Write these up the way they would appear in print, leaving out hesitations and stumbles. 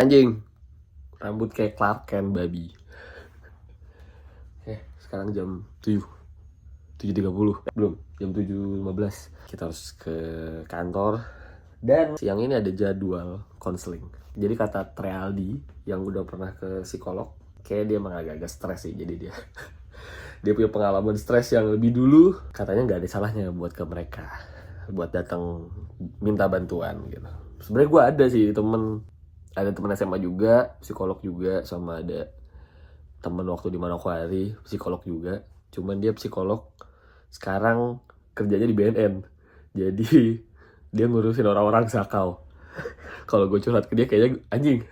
Anjing, rambut kayak Clark Kent babi. Sekarang jam 7.30. Belum, jam 7.15. Kita harus ke kantor. Dan siang ini ada jadwal konseling. Jadi kata Trealdi yang udah pernah ke psikolog, kayak dia emang agak-agak stres sih. Jadi dia punya pengalaman stres yang lebih dulu. Katanya nggak ada salahnya buat ke mereka, buat datang minta bantuan gitu. Sebenarnya gue ada sih ada temen SMA juga, psikolog juga, sama ada temen waktu di Manokwari, psikolog juga. Cuman dia psikolog sekarang kerjanya di BNN. Jadi dia ngurusin orang-orang sakau. Kalau gue curhat ke dia kayaknya anjing.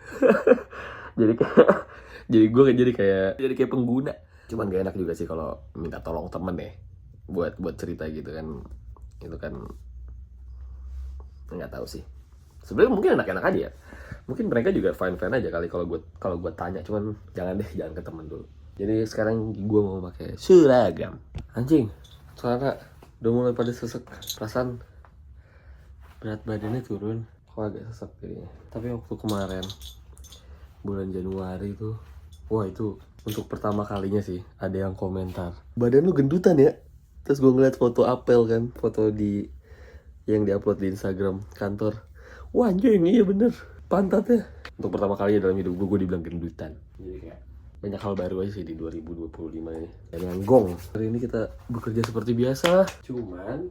jadi gue jadi kayak pengguna. Cuman gak enak juga sih kalau minta tolong temen ya buat cerita gitu kan. Itu kan nggak tahu sih. Sebenarnya mungkin enak-enak aja ya. Mungkin mereka juga fine-fine aja kali kalau gue tanya. Cuman jangan ke temen dulu. Jadi sekarang gue mau pakai seragam. Anjing, soalnya udah mulai pada sesek. Perasaan berat badannya turun. Kok agak sesek kayaknya. Tapi waktu kemarin bulan Januari tuh, wah itu untuk pertama kalinya sih ada yang komentar, badan lu gendutan ya. Terus gue ngeliat foto apel kan, foto yang diupload di Instagram kantor. Wah anjing, iya bener, pantatnya. Untuk pertama kali dalam hidup gue dibilang gendutan. Jadi kayak banyak hal baru aja sih di 2025 ini. Dan yang gong, hari ini kita bekerja seperti biasa. Cuman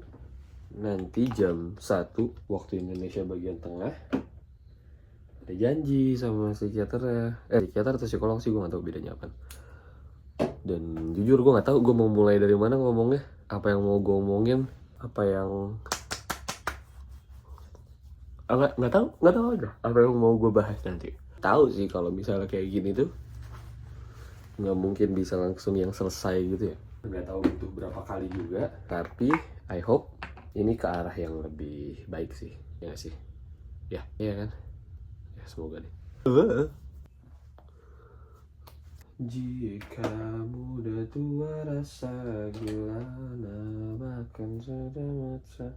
nanti jam 1 waktu Indonesia bagian tengah ada janji sama psikiater atau psikolog sih, gue gak tahu bedanya apa. Dan jujur gue gak tahu gue mau mulai dari mana ngomongnya. Apa yang mau gue omongin, apa yang nggak tahu aja apa yang mau gue bahas nanti. Tahu sih kalau misalnya kayak gini tuh nggak mungkin bisa langsung yang selesai gitu ya. Nggak tahu butuh berapa kali juga. Tapi I hope ini ke arah yang lebih baik sih, ya nggak sih? Ya, iya kan? Ya semoga deh. Jika muda tua rasa gila, bahkan sudah masa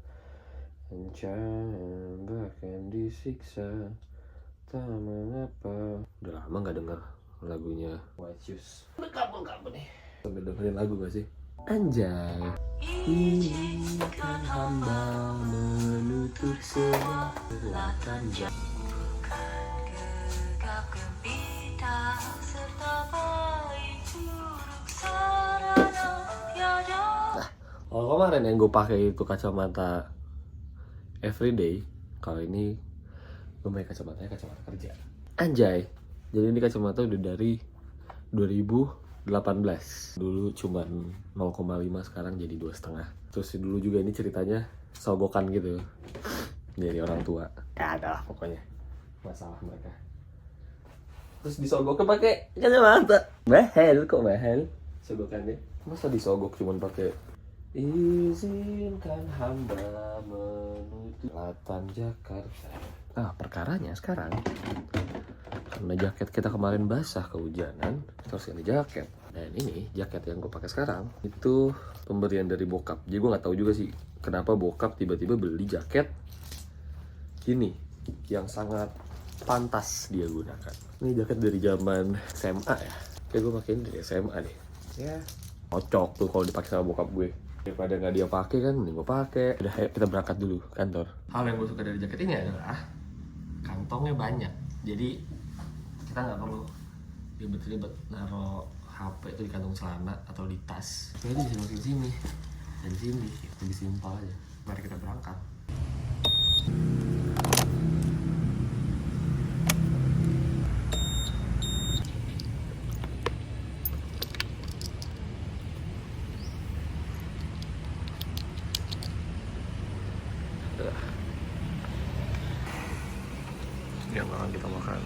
ancam, bahkan disiksa, tak mengapa. Udah lama gak denger lagunya White Shoes. Kabel nih. Sambil dengerin lagu gak sih? Anjay. Izinkan hamba menutup semua kelatan jam. Gegap gempita serta baik buruk sarana tiada. Nah, kalau kemarin yang gue pakai itu kacamata everyday, kalau ini gue pakai kacamata kerja. Anjay. Jadi ini kacamata udah dari 2018. Dulu cuman 0,5, sekarang jadi 2,5. Terus dulu juga ini ceritanya sogokan gitu dari orang tua. Ya ada lah pokoknya masalah mereka. Terus disogoknya pakai kacamata. Mahal kok mahal sogokannya. Masa disogok cuman pakai izinkan hamba menutup selatan Jakarta. Nah, perkaranya sekarang karena jaket kita kemarin basah kehujanan, terus ganti jaket. Dan ini jaket yang gue pakai sekarang itu pemberian dari bokap. Jadi gue nggak tahu juga sih kenapa bokap tiba-tiba beli jaket gini yang sangat pantas dia gunakan. Ini jaket dari zaman SMA ya. Kayak gue pakein dari SMA deh. Ya, cocok tuh kalau dipakai sama bokap gue. Daripada nggak dia pakai kan, mending gue pakai. Udah, ayo kita berangkat dulu kantor. Hal yang gue suka dari jaket ini adalah kantongnya banyak. Jadi kita nggak perlu ribet-ribet naruh HP itu di kantong celana atau di tas. Jadi bisa masukin sini dan sini, lebih simpel aja. Mari kita berangkat. Yang akan kita makan.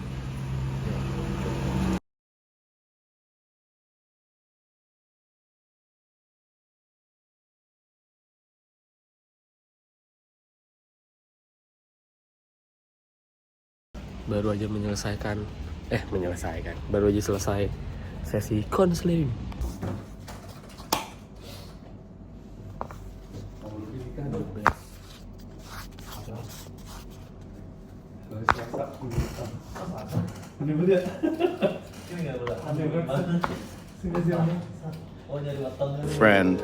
Baru aja baru aja selesai sesi konseling. Aneh banget ya. Ini nggak boleh. Aneh banget. Sengaja. Oh nyari matang. Friend,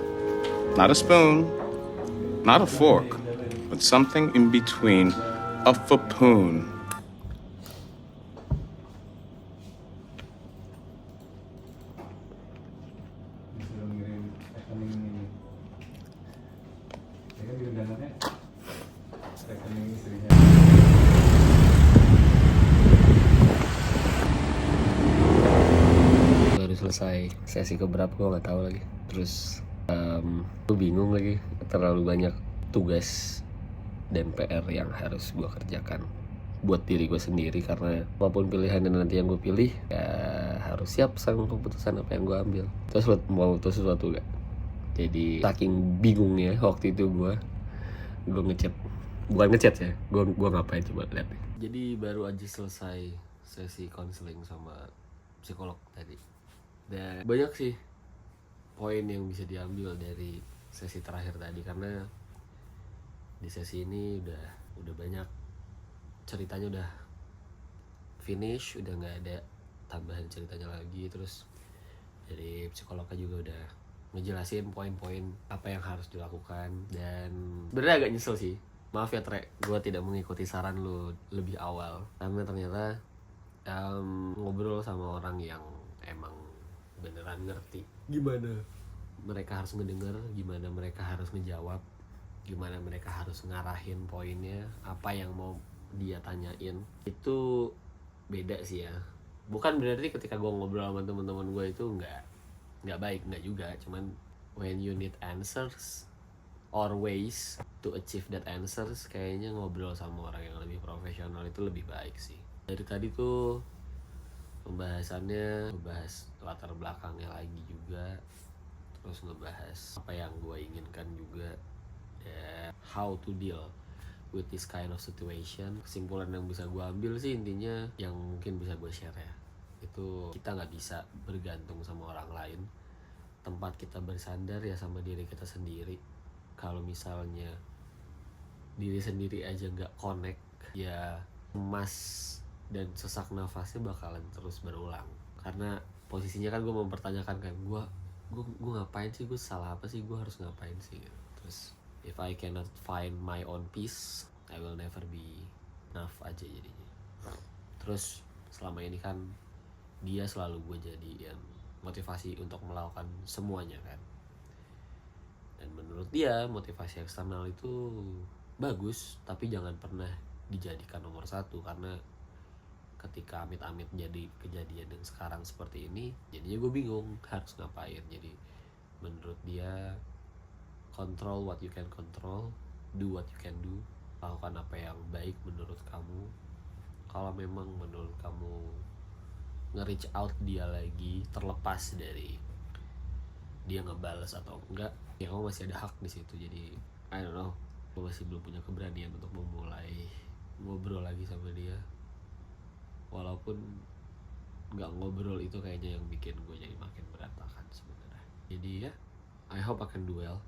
not a spoon, not a fork, but something in between. A fapoon. Disuruh ngirim rekening ini. Ya kan di undangannya rekening istrinya. Baru selesai sesi keberapa gue nggak tahu lagi. Terus gue bingung lagi, terlalu banyak tugas dan PR yang harus gue kerjakan buat diri gue sendiri, karena apapun pilihan dan nanti yang gue pilih ya harus siap sama keputusan apa yang gue ambil. Terus lo mau tuh sesuatu gak? Jadi saking bingungnya waktu itu gue ngechat, bukan ngechat ya, gue ngapain coba lihat. Jadi baru aja selesai sesi konseling sama psikolog tadi, dan banyak sih poin yang bisa diambil dari sesi terakhir tadi, karena di sesi ini udah banyak ceritanya, udah finish, udah nggak ada tambahan ceritanya lagi. Terus dari psikolognya juga udah ngejelasin poin-poin apa yang harus dilakukan, dan sebenarnya agak nyesel sih, maaf ya Tre, gue tidak mengikuti saran lu lebih awal, karena ternyata ngobrol sama orang yang emang beneran ngerti gimana mereka harus ngedenger, gimana mereka harus ngejawab, gimana mereka harus ngarahin poinnya, apa yang mau dia tanyain, itu beda sih ya. Bukan berarti ketika gue ngobrol sama teman-teman gue itu nggak baik, nggak juga, cuman when you need answers or ways to achieve that answers, kayaknya ngobrol sama orang yang lebih profesional itu lebih baik sih. Dari tadi tuh pembahasannya ngebahas latar belakangnya lagi juga, terus ngebahas apa yang gue inginkan juga, dan how to deal with this kind of situation. Kesimpulan yang bisa gue ambil sih intinya, yang mungkin bisa gue share ya, itu kita nggak bisa bergantung sama orang lain. Tempat kita bersandar ya sama diri kita sendiri. Kalau misalnya diri sendiri aja nggak connect, ya emas dan sesak nafasnya bakalan terus berulang. Karena posisinya kan gue mempertanyakan kan, gue ngapain sih, gue salah apa sih, gue harus ngapain sih gitu. Terus if I cannot find my own peace, I will never be enough aja jadinya. Terus selama ini kan dia selalu gue jadiin motivasi untuk melakukan semuanya kan. Dan menurut dia motivasi eksternal itu bagus, tapi jangan pernah dijadikan nomor satu, karena ketika amit-amit jadi kejadian yang sekarang seperti ini, jadinya gue bingung harus ngapain. Jadi menurut dia, control what you can control, do what you can do. Lakukan apa yang baik menurut kamu. Kalau memang menurut kamu nge-reach out dia lagi, terlepas dari dia ngebales atau enggak, ya kamu masih ada hak di situ. Jadi I don't know, gue masih belum punya keberanian untuk memulai ngobrol lagi sama dia. Walaupun nggak ngobrol itu kayaknya yang bikin gue jadi makin berantakan sebenarnya. Jadi ya, I hope I can do well.